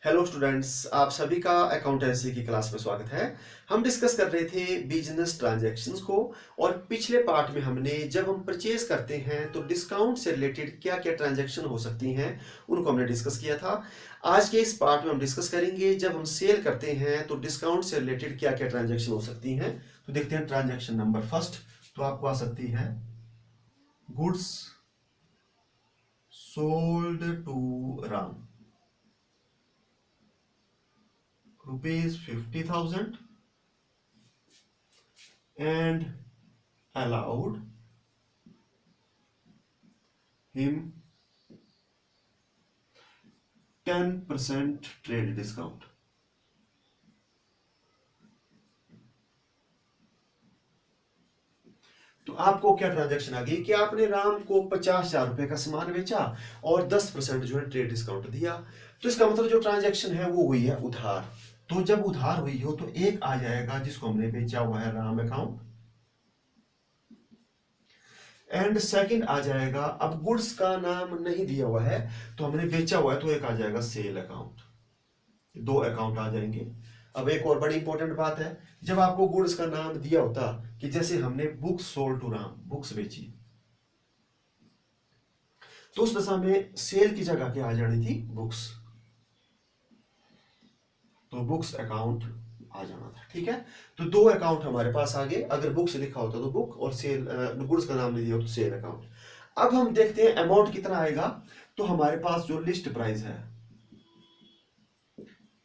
Hello students, आप सभी का अकाउंटेंसी की क्लास में स्वागत है। हम डिस्कस कर रहे थे बिजनेस ट्रांजैक्शंस को और पिछले पार्ट में हमने जब हम परचेज करते हैं तो डिस्काउंट से रिलेटेड क्या क्या ट्रांजैक्शन हो सकती हैं उनको हमने डिस्कस किया था। आज के इस पार्ट में हम डिस्कस करेंगे जब हम सेल करते हैं तो डिस्काउंट से रिलेटेड क्या क्या ट्रांजैक्शन हो सकती हैं। तो देखते हैं ट्रांजैक्शन नंबर फर्स्ट। तो आपको आ सकती है goods sold to Ram ₹50,000 and allowed him 10% trade discount। तो आपको क्या ट्रांजैक्शन आ गई कि आपने राम को 50,000 रुपए का सामान बेचा और 10% जो है ट्रेड डिस्काउंट दिया। तो इसका मतलब जो ट्रांजैक्शन है वो हुई है उधार। तो जब उधार हुई हो तो एक आ जाएगा जिसको हमने बेचा हुआ है राम अकाउंट, एंड सेकंड आ जाएगा, अब गुड्स का नाम नहीं दिया हुआ है तो हमने बेचा हुआ है तो एक आ जाएगा सेल अकाउंट। दो अकाउंट आ जाएंगे। अब एक और बड़ी इंपॉर्टेंट बात है, जब आपको गुड्स का नाम दिया होता कि जैसे हमने books sold to Ram, books बेची, तो उस दशा में सेल की जगह क्या आ जानी थी, बुक्स। तो बुक्स अकाउंट आ जाना था। ठीक है, तो दो अकाउंट हमारे पास आ गए। अगर बुक्स लिखा होता तो बुक, और सेल गुड्स का नाम नहीं दिया हो तो सेल अकाउंट। अब हम देखते हैं अमाउंट कितना आएगा। तो हमारे पास जो लिस्ट प्राइस है,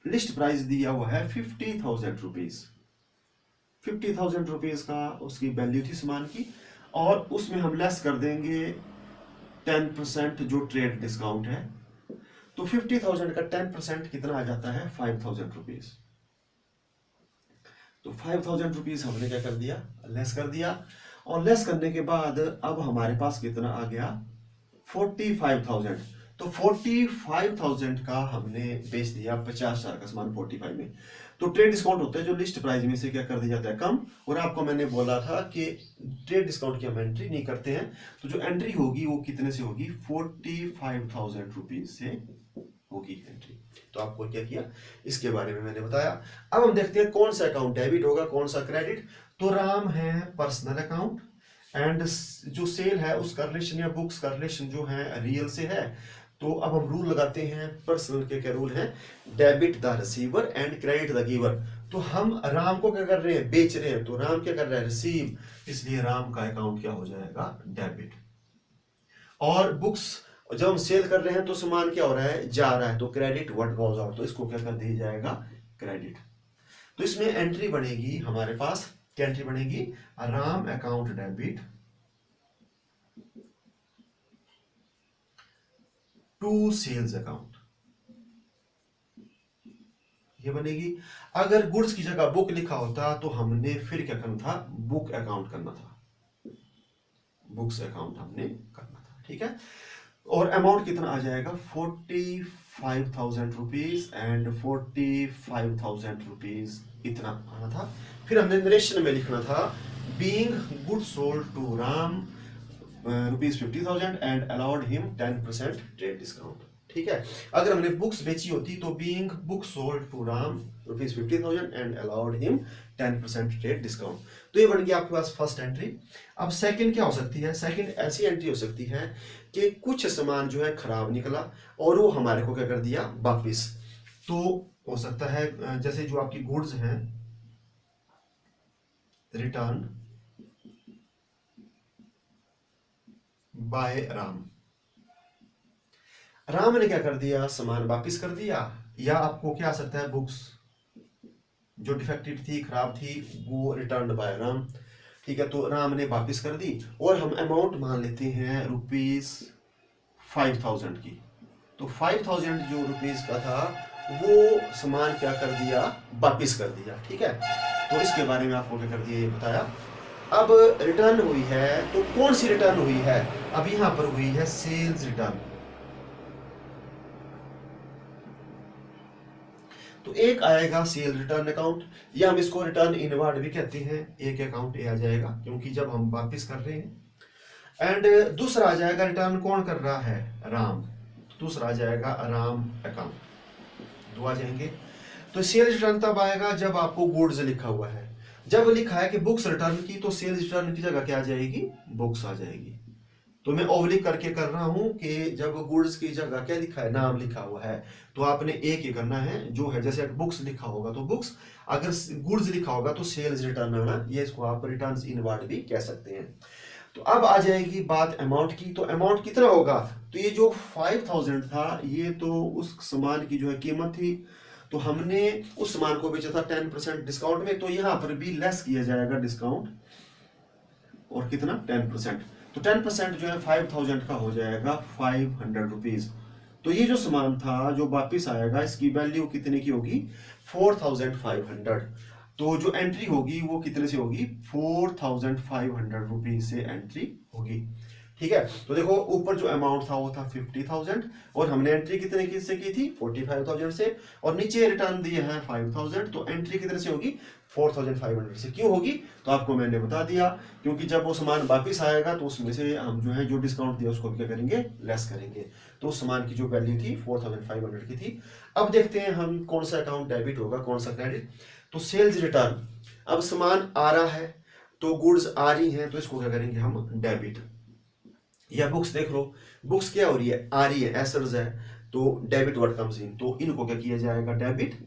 लिस्ट प्राइस दिया हुआ है 50,000 रुपीज। 50,000 रुपीज का उसकी वैल्यू थी सामान की, और उसमें हम लेस कर देंगे 10% जो ट्रेड डिस्काउंट है। तो 50,000 का 10% कितना आ जाता है, 5,000 रुपीज। तो 5,000 रुपीज हमने क्या कर दिया, लेस कर दिया। और लेस करने के बाद अब हमारे पास कितना आ गया, 45,000। तो 45,000 का हमने बेच दिया 50,000 का सामान 45 में। तो ट्रेड डिस्काउंट होता है जो लिस्ट प्राइस में से क्या कर दिया जाता है, कम। और आपको मैंने बोला था कि ट्रेड डिस्काउंट की हम एंट्री नहीं करते हैं, तो जो एंट्री होगी वो कितने से होगी, 45,000 रुपीज से होगी एंट्री। तो आपको क्या किया, इसके बारे में मैंने बताया। अब हम देखते हैं कौन सा अकाउंट डेबिट होगा, कौन सा क्रेडिट। तो राम है पर्सनल अकाउंट, एंड जो सेल है उसका रिलेशन या बुक्स का रिलेशन जो है रियल से है। तो अब हम रूल लगाते हैं, पर्सनल के क्या रूल है, debit the receiver and credit the giver. तो हम राम को क्या कर रहे हैं, बेच रहे हैं, तो राम क्या कर रहा है, रिसीव, इसलिए राम का अकाउंट क्या हो जाएगा, डेबिट। और बुक्स जब हम सेल कर रहे हैं तो सामान क्या हो रहा है, जा रहा है, तो क्रेडिट व्हाट गोज आउट, तो इसको क्या कर दिया जाएगा, क्रेडिट। तो इसमें एंट्री बनेगी हमारे पास, क्या एंट्री बनेगी, Ram account debit to sales account, ये बनेगी। अगर गुड्स की जगह बुक लिखा होता तो हमने फिर क्या करना था, बुक अकाउंट करना था, बुक्स अकाउंट हमने करना था। ठीक है, और अमाउंट कितना आ जाएगा, 45,000 रुपीज एंड 45,000 रुपीज इतना आना था। फिर हमने नरेशन में लिखना था, being good sold to Ram ₹50,000 and allowed him 10% trade discount. ठीक है, अगर हमने बुक्स बेची होती तो being book sold to Ram ₹50,000 and allowed him 10% trade discount. तो ये बन गया आपके पास फर्स्ट एंट्री। अब सेकंड क्या हो सकती है, सेकंड ऐसी एंट्री हो सकती है कि कुछ सामान जो है खराब निकला और वो हमारे को क्या कर दिया, वापिस। तो हो सकता है जैसे जो आपकी गुड्स हैं, रिटर्न बाय राम, राम ने क्या कर दिया, सामान वापिस कर दिया। या आपको क्या आ सकता है, बुक्स जो डिफेक्टिव थी, खराब थी, वो रिटर्न बाय राम। ठीक है, तो राम ने वापिस कर दी, और हम अमाउंट मान लेते हैं ₹5,000 की। तो 5,000 जो रुपीज का था वो सामान क्या कर दिया, वापिस कर दिया। ठीक है, तो इसके बारे में आपको क्या कर दिया, ये बताया। अब रिटर्न हुई है, तो कौन सी रिटर्न हुई है, अब यहां पर हुई है सेल्स रिटर्न। तो एक आएगा सेल रिटर्न अकाउंट, या हम इसको रिटर्न इनवर्ड भी कहते हैं। एक अकाउंट ए आ जाएगा क्योंकि जब हम वापस कर रहे हैं, एंड दूसरा आ जाएगा, रिटर्न कौन कर रहा है, राम, दूसरा आ जाएगा राम अकाउंट, तो आ जाएंगे। तो सेल्स रिटर्न तब आएगा जब आपको गुड्स लिखा हुआ है। जब लिखा है कि बुक्स रिटर्न की, तो सेल्स रिटर्न की जगह क्या आ जाएगी, बुक्स आ जाएगी। तो मैं ओवरलिक करके कर रहा हूं कि जब गुड्स की जगह क्या लिखा है, नाम लिखा हुआ है, तो आपने एक ही करना है जो है, जैसे बुक्स लिखा होगा तो बुक्स, अगर गुड्स लिखा होगा तो सेल्स रिटर्न आना, ये इसको आप रिटर्न्स इनवर्ड भी कह सकते हैं। तो अब आ जाएगी बात अमाउंट की। तो अमाउंट कितना होगा, तो ये जो 5000 था ये तो उस सामान की जो है कीमत थी, तो हमने उस सामान को बेचा था 10% डिस्काउंट में, तो यहां पर भी लेस किया जाएगा डिस्काउंट, और कितना 10%। तो 10% जो है 5000 का हो जाएगा 500 रुपीज। तो ये जो सामान था जो वापिस आएगा, इसकी वैल्यू कितने की होगी, 4500। तो जो एंट्री होगी वो कितने से होगी, 4500 रुपीज से एंट्री होगी। ठीक है, तो देखो ऊपर जो अमाउंट था वो था 50,000, और हमने एंट्री कितने की से की थी, 45,000 से, और नीचे रिटर्न दिए हैं 5000, तो एंट्री कितने से होगी, 4500 से। क्यों होगी, तो आपको मैंने बता दिया, क्योंकि जब वो सामान वापिस आएगा तो उसमें से हम जो है जो डिस्काउंट दिया उसको क्या करेंगे, लेस करेंगे। तो उस सामान की जो वैल्यू थी 4500 की थी। अब देखते हैं हम कौन सा अकाउंट डेबिट होगा, कौन सा क्रेडिट। तो सेल्स रिटर्न, अब सामान आ रहा है तो गुड्स आ रही हैं, तो इसको क्या करेंगे हम, डेबिट। या बुक्स देख लो, बुक्स क्या हो रही है, आ रही है, एसेट्स है, तो डेबिट वर्ड कम्स इन, तो इनको क्या किया जाएगा, डेबिट।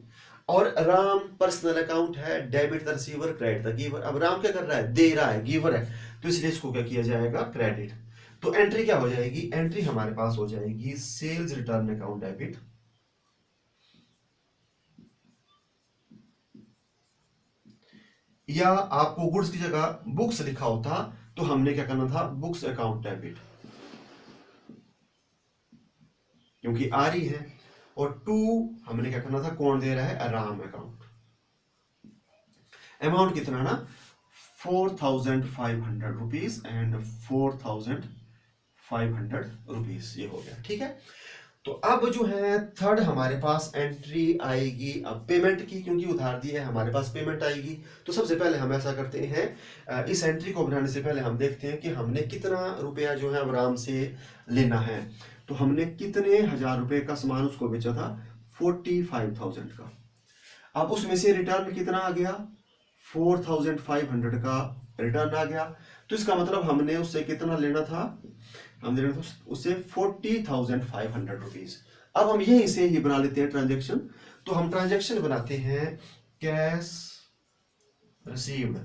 और राम पर्सनल अकाउंट है, debit the receiver credit the giver. अब राम क्या कर रहा है, दे रहा है, गिवर है, तो इसलिए इसको क्या किया जाएगा, क्रेडिट। तो एंट्री क्या हो जाएगी, एंट्री हमारे पास हो जाएगी सेल्स रिटर्न अकाउंट डेबिट, या आपको गुड्स की जगह बुक्स लिखा होता तो हमने क्या करना था, बुक्स अकाउंट डेबिट, क्योंकि आ रही है। और टू हमने क्या करना था, कौन दे रहा है, राम अकाउंट। अमाउंट कितना ना, 4500 रुपीज एंड 4500 रुपीज, ये हो गया। ठीक है, तो अब जो है थर्ड हमारे पास एंट्री आएगी अब पेमेंट की, क्योंकि उधार दिए है हमारे पास पेमेंट आएगी। तो सबसे पहले हम ऐसा करते हैं, इस एंट्री को बनाने से पहले हम देखते हैं कि हमने कितना रुपया जो है राम से लेना है। तो हमने कितने हजार रुपए का सामान उसको बेचा था, 45,000 का। अब उसमें से रिटर्न कितना आ गया, 4500 का रिटर्न आ गया। तो इसका मतलब हमने उससे कितना लेना था, हमने लेना था उससे 40,500 रुपीज। अब हम यहीं से ही बना लेते हैं ट्रांजेक्शन। तो हम ट्रांजेक्शन बनाते हैं, cash received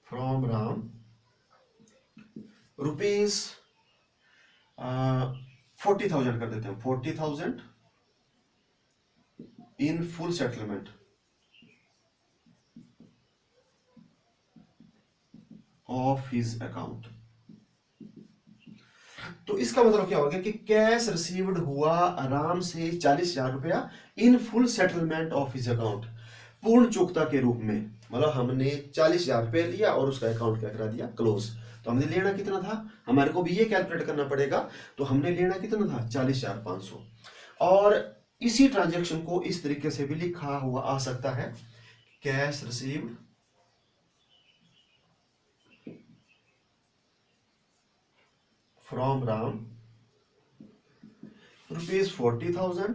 from Ram rupees 40,000 कर देते हैं, 40,000 in full settlement of his account. तो इसका मतलब क्या हो गया कि कैश रिसीव्ड हुआ राम से 40,000 रुपया in full settlement of his account, पूर्ण चुकता के रूप में। मतलब हमने 40,000 रुपये लिया और उसका अकाउंट क्या करा दिया, क्लोज। तो हमने लेना कितना था, हमारे को भी ये कैलकुलेट करना पड़ेगा। तो हमने लेना कितना था, 40,500। और इसी ट्रांजैक्शन को इस तरीके से भी लिखा हुआ आ सकता है, cash received from Ram rupees 40,000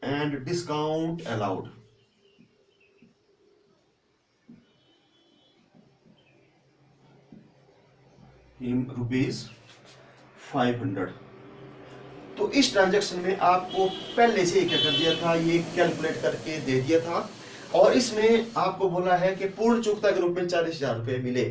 and discount allowed in rupees 500। तो इस ट्रांजैक्शन में आपको पहले से क्या कर दिया था, ये कैलकुलेट करके दे दिया था। और इसमें आपको बोला है कि पूर्ण चुकता के रूप में 40,000 रुपए मिले।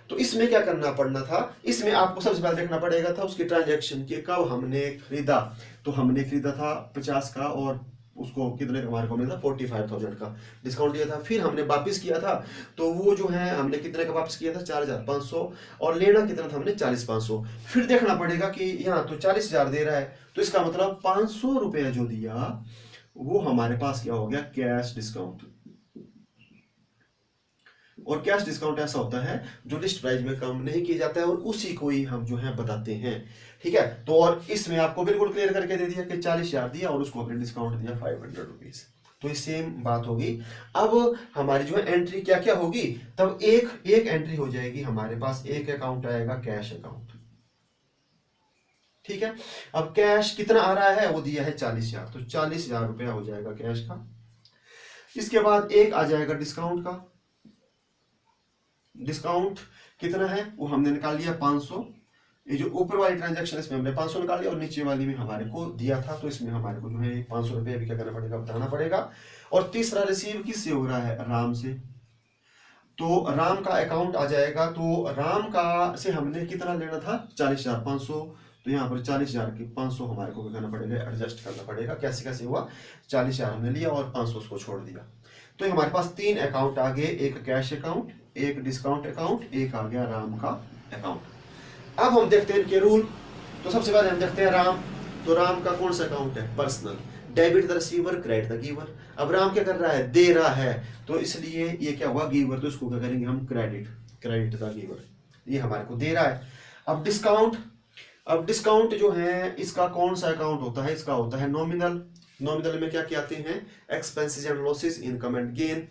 तो इसमें क्या करना पड़ना था, इसमें आपको सबसे पहले देखना पड़ेगा था उसकी ट्रांजैक्शन के कब हमने खरीदा। तो हमने खरीदा था 50 का, और उसको कितने का हमारे को मिला था, 45,000 का डिस्काउंट दिया था। फिर हमने वापस किया था, तो वो जो है हमने कितने का वापस किया था, 4,500, और लेना कितना था हमने, 40,500। फिर देखना पड़ेगा कि यहाँ तो 40,000 दे रहा है, तो इसका मतलब 500 रुपया जो दिया वो हमारे पास क्या हो गया, कैश डिस्काउंट। और कैश डिस्काउंट ऐसा होता है जो लिस्ट प्राइस में कम नहीं किया जाता है, और उसी को ही हम जो है बताते हैं। ठीक है, तो और इसमें आपको बिल्कुल क्लियर करके दे दिया कि 40,000 दिया और उसको अपने डिस्काउंट दिया 500 रुपीज। तो ये सेम बात होगी। अब हमारी जो है एंट्री क्या क्या होगी, तब एक एंट्री हो जाएगी हमारे पास, एक अकाउंट आएगा कैश अकाउंट। ठीक है। अब कैश कितना आ रहा है, वो दिया है 40,000, तो 40,000 रुपया हो जाएगा कैश का। इसके बाद एक आ जाएगा डिस्काउंट का। डिस्काउंट कितना है वो हमने निकाल लिया 500। ये जो ऊपर वाली ट्रांजैक्शन इसमें हमने 500 निकाल लिया और नीचे वाली में हमारे को दिया था, तो इसमें हमारे को जो है 500 रुपये भी क्या करना पड़ेगा, बताना पड़ेगा। और तीसरा रिसीव किससे हो रहा है, राम से। तो राम का अकाउंट आ जाएगा, तो राम का से हमने कितना लेना था 40,500, तो यहाँ पर 40,000 की 500 हमारे को क्या करना पड़ेगा, एडजस्ट करना पड़ेगा। कैसे कैसे हुआ, 40,000 हमने लिया और 500 उसको छोड़ दिया। तो हमारे पास 3 अकाउंट आ गए, एक कैश अकाउंट, एक डिस्काउंट अकाउंट, एक आ गया राम का अकाउंट। अब हम देखते हैं इनके रूल। तो सबसे पहले हम देखते हैं राम। तो राम का कौन सा अकाउंट है, personal, debit the receiver credit the giver. अब राम क्या कर रहा है, दे रहा है, तो इसलिए ये क्या हुआ गिवर, तो इसको क्या करेंगे हम क्रेडिट द गिवर, ये हमारे को दे रहा है। अब डिस्काउंट, अब डिस्काउंट जो है इसका कौन सा अकाउंट होता है, इसका होता है नॉमिनल। नॉमिनल में क्या क्या आते हैं, expenses and losses, income and gain.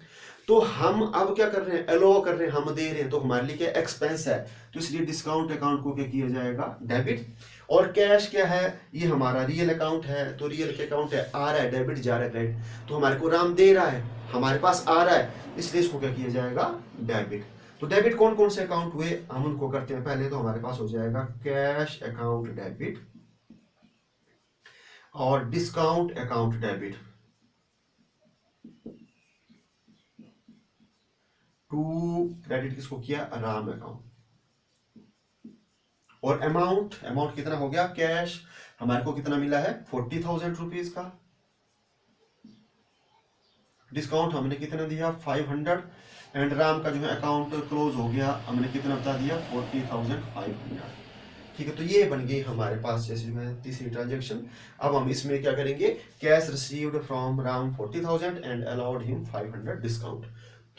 तो हम अब क्या कर रहे हैं, अलो कर रहे हैं, हम दे रहे हैं, तो हमारे लिए क्या एक्सपेंस है, तो इसलिए डिस्काउंट अकाउंट को क्या किया जाएगा, डेबिट। और कैश क्या है, ये हमारा रियल अकाउंट है, तो रियल के अकाउंट है, आ रहा है डेबिट, जा रहा है क्रेडिट, तो हमारे को राम दे रहा है, हमारे पास आ रहा है, इसलिए इसको क्या किया जाएगा, डेबिट। तो डेबिट कौन कौन से अकाउंट हुए, हम उनको करते हैं पहले। तो हमारे पास हो जाएगा कैश अकाउंट डेबिट और discount account debit to credit किसको किया, राम अकाउंट। और अमाउंट, अमाउंट कितना हो गया, कैश हमारे को कितना मिला है 40,000 रुपीज का। डिस्काउंट हमने कितना दिया 500 एंड राम का जो है अकाउंट क्लोज हो गया, हमने कितना बता दिया 40,500। ठीक है, तो ये बन गई हमारे पास जैसे जो है तीसरी ट्रांजैक्शन। अब हम इसमें क्या करेंगे, cash received from Ram 40,000 and allowed him 500 discount.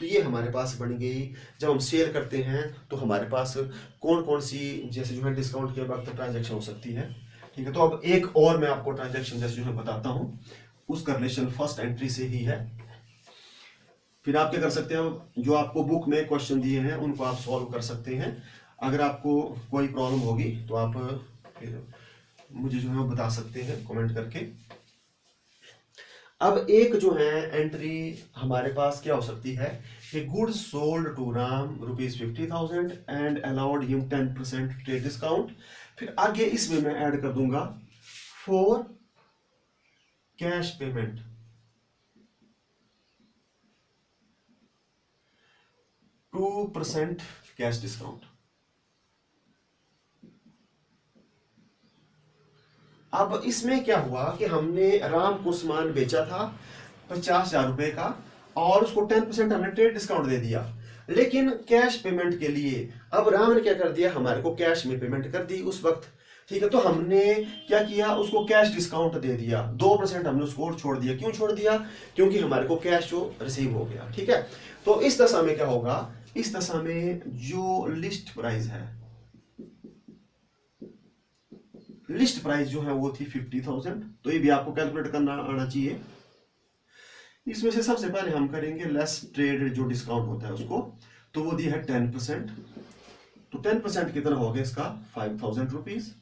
तो ये हमारे पास बन गई। जब हम सेल करते हैं तो हमारे पास कौन कौन सी जैसे जो है डिस्काउंट के वक्त ट्रांजैक्शन हो सकती है। ठीक है, तो अब एक और मैं आपको ट्रांजैक्शन जैसे जो है बताता हूँ, उसका रिलेशन फर्स्ट एंट्री से ही है। फिर आप क्या कर सकते हैं, जो आपको बुक में क्वेश्चन दिए हैं उनको आप सॉल्व कर सकते हैं। अगर आपको कोई प्रॉब्लम होगी तो आप फिर मुझे जो है बता सकते हैं कमेंट करके। अब एक जो है एंट्री हमारे पास क्या हो सकती है कि goods sold to Ram ₹50,000 and allowed him 10% trade discount. फिर आगे इसमें मैं ऐड कर दूंगा for cash payment 2% cash discount. अब इसमें क्या हुआ कि हमने राम को सामान बेचा था 50,000 रुपए का और उसको 10% हमने ट्रेड डिस्काउंट दे दिया, लेकिन कैश पेमेंट के लिए अब राम ने क्या कर दिया, हमारे को कैश में पेमेंट कर दी उस वक्त। ठीक है, तो हमने क्या किया, उसको कैश डिस्काउंट दे दिया, 2% हमने उसको और छोड़ दिया। क्यों छोड़ दिया, क्योंकि हमारे को कैश जो रिसीव हो गया। ठीक है, तो इस दशा में क्या होगा, इस दशा में जो लिस्ट प्राइस है, लिस्ट प्राइस जो है वो थी 50,000। तो ये भी आपको कैलकुलेट करना आना चाहिए। इसमें से सबसे पहले हम करेंगे लेस ट्रेड जो डिस्काउंट होता है उसको, तो वो दिया है 10%। तो 10% कितना हो गया इसका 5,000 रुपीज।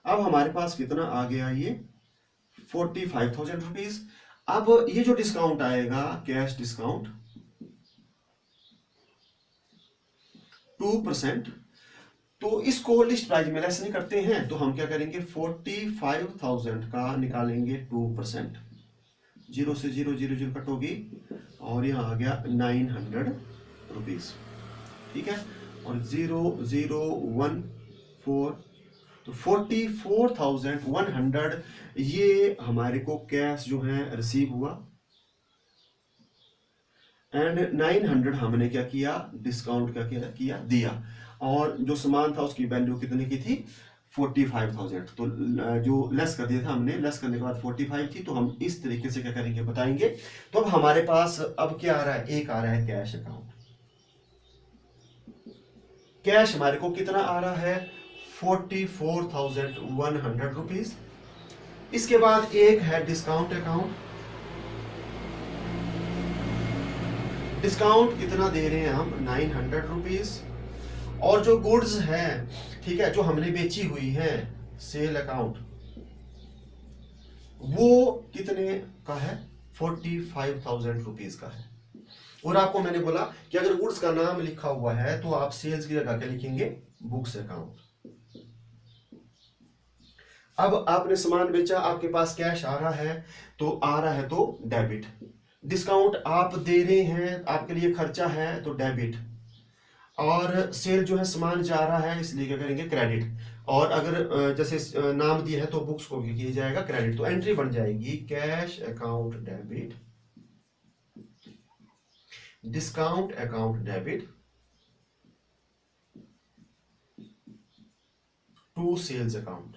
अब हमारे पास कितना आ गया, ये 45,000 रुपीज। अब ये जो डिस्काउंट आएगा कैश डिस्काउंट 2%, तो इसको लिस्ट प्राइस में लेस नहीं करते हैं, तो हम क्या करेंगे 45,000 का निकालेंगे 2%, 0 से 0 0 0 कट होगी और यहाँ आ गया 900 रुपीज। ठीक है, और 0 0 1 4, तो 44,100 ये हमारे को कैश जो है रिसीव हुआ एंड 900 हमने क्या किया, डिस्काउंट का किया दिया। और जो सामान था उसकी वैल्यू कितने की थी 45,000। तो जो लेस कर दिया था हमने, लेस करने के बाद 45 थी, तो हम इस तरीके से क्या करेंगे बताएंगे। तो अब हमारे पास अब क्या आ रहा है, एक आ रहा है कैश अकाउंट। कैश हमारे को कितना आ रहा है 44,100 रुपीज। इसके बाद एक है डिस्काउंट अकाउंट। डिस्काउंट कितना दे रहे हैं हम 900 रुपीज। और जो गुड्स हैं, ठीक है, जो हमने बेची हुई है सेल अकाउंट वो कितने का है, 45,000 रुपीज का है। और आपको मैंने बोला कि अगर गुड्स का नाम लिखा हुआ है तो आप सेल्स की जगह क्या लिखेंगे, बुक्स अकाउंट। अब आपने सामान बेचा, आपके पास कैश आ रहा है, तो आ रहा है तो डेबिट। डिस्काउंट आप दे रहे हैं, आपके लिए खर्चा है तो डेबिट। और सेल जो है सामान जा रहा है, इसलिए क्या करेंगे, क्रेडिट। और अगर जैसे नाम दिया है तो बुक्स को किया जाएगा क्रेडिट। तो एंट्री बन जाएगी cash account debit, discount account debit to sales account.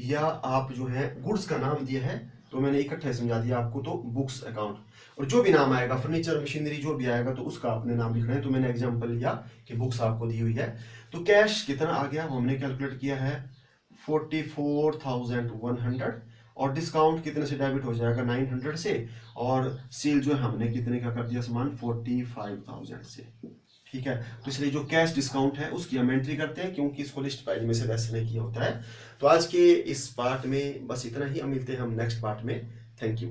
या आप जो है गुड्स का नाम दिया है तो मैंने इकट्ठा समझा दिया आपको, तो बुक्स अकाउंट। और जो भी नाम आएगा, फर्नीचर मशीनरी जो भी आएगा, तो उसका आपने नाम लिखना है। तो मैंने एग्जांपल लिया कि बुक्स आपको दी हुई है। तो कैश कितना आ गया वो हमने कैलकुलेट किया है 44,100। और डिस्काउंट कितने से डेबिट हो जाएगा, 900 से। और सेल जो है हमने कितने का कर दिया सामान, 45,000 से। ठीक है, तो इसलिए जो कैश डिस्काउंट है उसकी हम एंट्री करते हैं, क्योंकि इसको लिस्ट प्राइस में से लेस नहीं किया होता है। तो आज के इस पार्ट में बस इतना ही, अब मिलते हैं हम नेक्स्ट पार्ट में। Thank you.